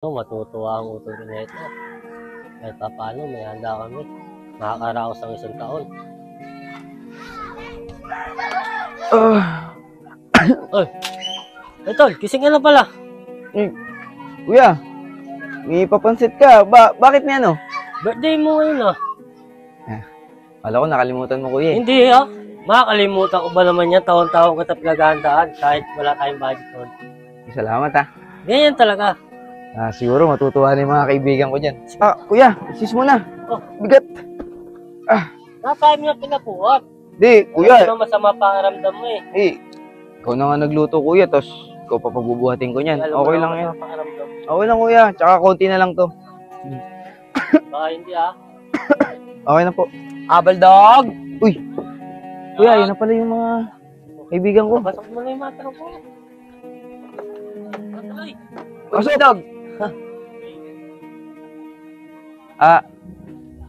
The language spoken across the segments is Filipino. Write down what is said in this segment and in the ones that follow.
Matutuwa ang utol ko nito. Kahit papaano, may handa kami. Makakaraos ang isang taon. Oy, tol, gising ka na pala. Kuya, may papansit ka. Bakit may ano? Birthday mo ngayon ah. Kala ko nakalimutan mo, kuya. Hindi ah. Makakalimutan ko ba naman yan? Taon-taon kita pinaghahandaan kahit wala tayong budget nun. Salamat Ganyan talaga. Siguro matutuwa na yung mga kaibigan ko dyan. Kuya, sis mo na. Oh. Bigat. Napayag na pinapuhat. Di, kuya. Ano masama pangaramdam mo eh. Ikaw na nga nagluto, kuya, tapos ikaw pa pagbubuhatin ko niyan. Okay lang yan. Pangaramdam. Okay lang, kuya. Tsaka konti na lang to. Baka hindi ah. Okay na po. Abel dog! Uy! Kuya, yun na pala yung mga kaibigan ko. Basok mo na yung mga tanong ko. Ay! Pasok! Dog!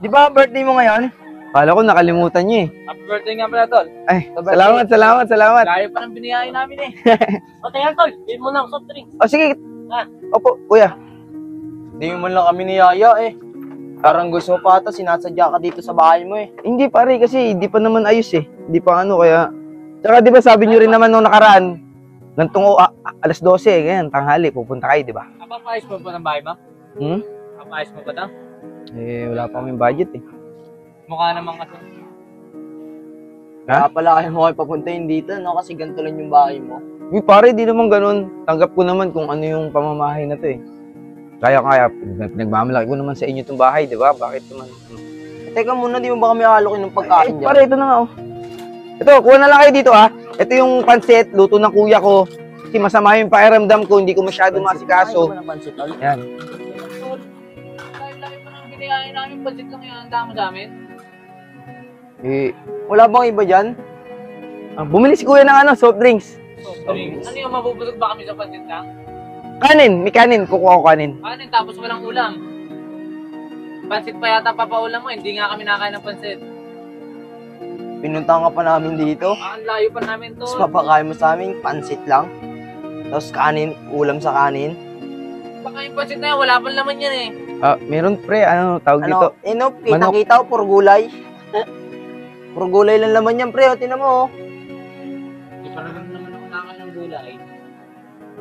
Di ba birthday mo ngayon? Kala ko nakalimutan niyo eh. Happy birthday nga pala, tol. Ay, salamat. Kaya pa ng biniyahin namin eh. O, tayo tol. Bilhin mo na ang soft drinks. Sige. Ah. Opo, kuya. Hindi mo man lang kami niyaya eh. Parang gusto mo pa ata, sinasadya ka dito sa bahay mo eh. Hindi pare, kasi hindi pa naman ayos eh. Hindi pa ano, kaya... Tsaka di ba sabi niyo rin naman nung nakaraan, nantong alas 12, ganyan, tanghali, pupunta kayo, di ba? Kapapayos mo ba ng bahay mo? Kapapayos mo ba ito? Wala pa kaming budget eh. Mukha naman kasi. Ha? Kaya pala kayo mo kayo papuntahin dito, no? Kasi ganito lang yung bahay mo. Pare, di naman ganun. Tanggap ko naman kung ano yung pamamahay na to eh. Kaya, pinagmamalaki ko naman sa inyo itong bahay, di ba? Bakit naman? Teka muna, di mo ba kami alokin ng pagkain dyan? Pare, ito na nga oh. Ito, kuha na lang kayo dito ah. Ito yung pansit, luto ng kuya ko. Kasi masama yung pakiramdam ko, hindi ko masyado masikaso. Yan. Lagi pa nang biniyahin namin, budget lang yung handa mo sa amin. Wala bang iba dyan? Bumili si kuya ng soft drinks. Ano yung mabubusog ba kami sa budget lang? Kanin, may kanin. Kukuha ko kanin. Kanin tapos walang ulam. Pansit pa yata papaulam mo, hindi nga kami nakain ng pansit. Pinunta nga pa namin dito. Ang layo pa namin to. Tapos papakain mo sa amin, pansit lang. Tapos kanin, ulam sa kanin. Baka yung pansit na yan, wala pang laman yan eh. Meron pre, tawag dito? Kitang-kita ko, puro gulay. Puro gulay lang laman yan, pre. O, tinan mo, oh. Hindi pa naman ako nakain ng gulay.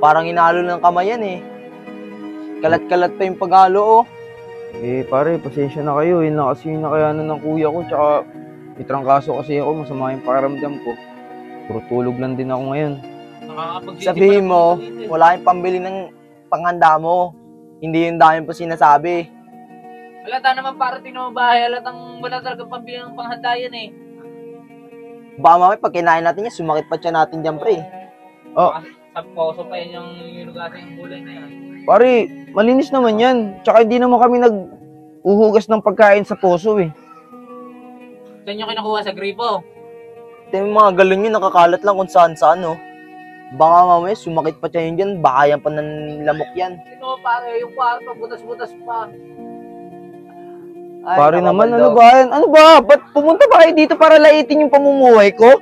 Parang inalo ng kamay yan, eh. Kalat-kalat pa yung paghalo, oh. Pare, pasensya na kayo. Yun na kasi yung nakayanan ng kuya ko. Tsaka, itrangkaso kasi ako. Masama yung pakiramdam ko. Puro tulog lang din ako ngayon. Sabihin mo, wala yung pambili ng panghanda mo. Hindi yung dami pa sinasabi. Halata naman para tinobahay, halatang wala talagang pambili ng panghanda yan eh. Baka mamaya pag kinain natin yan, sumakit pa siya natin dyan, pre. Sa poso pa yan yung hinugasan yung gulay na yan. Pare, malinis naman yan. Tsaka hindi naman kami nag-uhugas ng pagkain sa poso eh. Saan nyo kinukuha sa gripo? Ito yung mga galon yun, nakakalat lang kung saan-saan, oh. Baka mamaya, sumakit pa siya yun dyan, baka yan pa nanlamok yan. Ito pare, yung kwarto, butas-butas pa. Ay, Pare naman, nakabaldog. ano ba yan? Ano ba? Ba't pumunta ba kayo dito para laitin yung pamumuhay ko?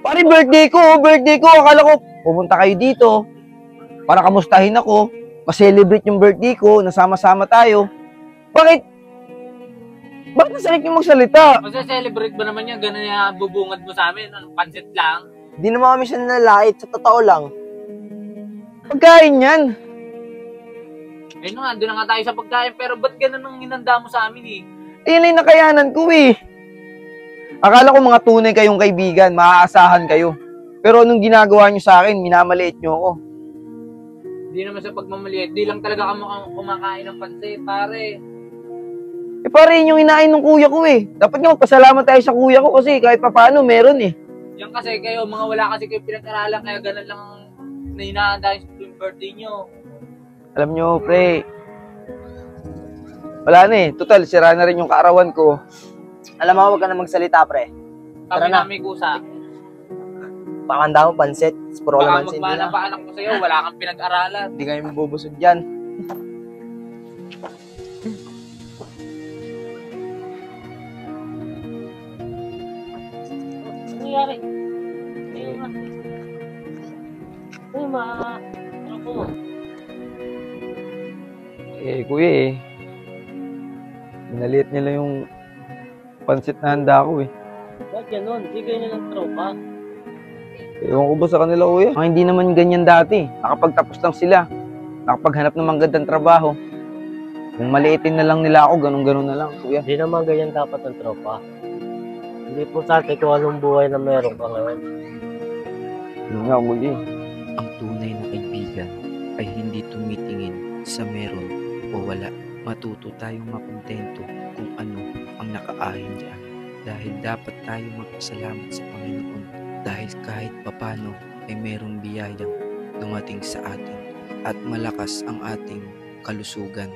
Pare, birthday ko. Akala ko, pumunta kayo dito para kamustahin ako, ma-celebrate yung birthday ko, nasama-sama tayo. Bakit nasalit yung magsalita? Masa-celebrate ba naman yan? Ganun yung bubungad mo sa amin? Ano, pansit lang? Di naman kami siya nalalait, sa totoo lang. Pagkain yan. Ayun nga, doon na nga tayo sa pagkain, pero ba't ganun ang hinanda mo sa amin eh? Ayun yung nakayanan ko eh. Akala ko mga tunay kayong kaibigan, maaasahan kayo. Pero anong ginagawa nyo sa akin, minamaliit nyo ako. Hindi naman sa pagmamaliit, di lang talaga kami kumakain ng pansit, pare. Pare, yun yung inain ng kuya ko eh. Dapat nga magpasalamat tayo sa kuya ko kasi kahit papaano meron eh. Yan kasi kayo, mga wala kasi kayo pinag-aralan, kaya ganun lang na hinahanda yung birthday nyo. Alam nyo, pre, wala na eh. Total, sira na rin yung kaarawan ko. Alam mo, huwag ka na magsalita, pre. Kami Tara na. namin kusa. Pakanda mo, pansit. Puro Baka laman sa hindi magmana na. pa anak mo sa'yo, wala kang pinag-aralan. Hindi kami mabubusog dyan. Ano nangyari? Ano ma... Ano po? Kuya minaliit niya lang yung pansit na handa ko Ba't ganun? Di ganyan ang tropa. Ewan ko ba sa kanila, kuya? Hindi naman ganyan dati. Nakapagtapos lang sila. Nakapaghanap ng magandang trabaho. Kung maliitin na lang nila ako, ganun-ganun na lang, kuya. Hindi naman ganyan dapat ang tropa. Hindi po sa atin kung anong buhay na meron ka ngayon. Yun nga, kuya. Ang tunay na kaibigan ay hindi tumitingin sa meron o wala. Matuto tayong makontento kung ano ang nakaayon diyan. Dahil dapat tayo magpasalamat sa Panginoon dahil kahit papano ay merong biyayang dumating sa atin at malakas ang ating kalusugan.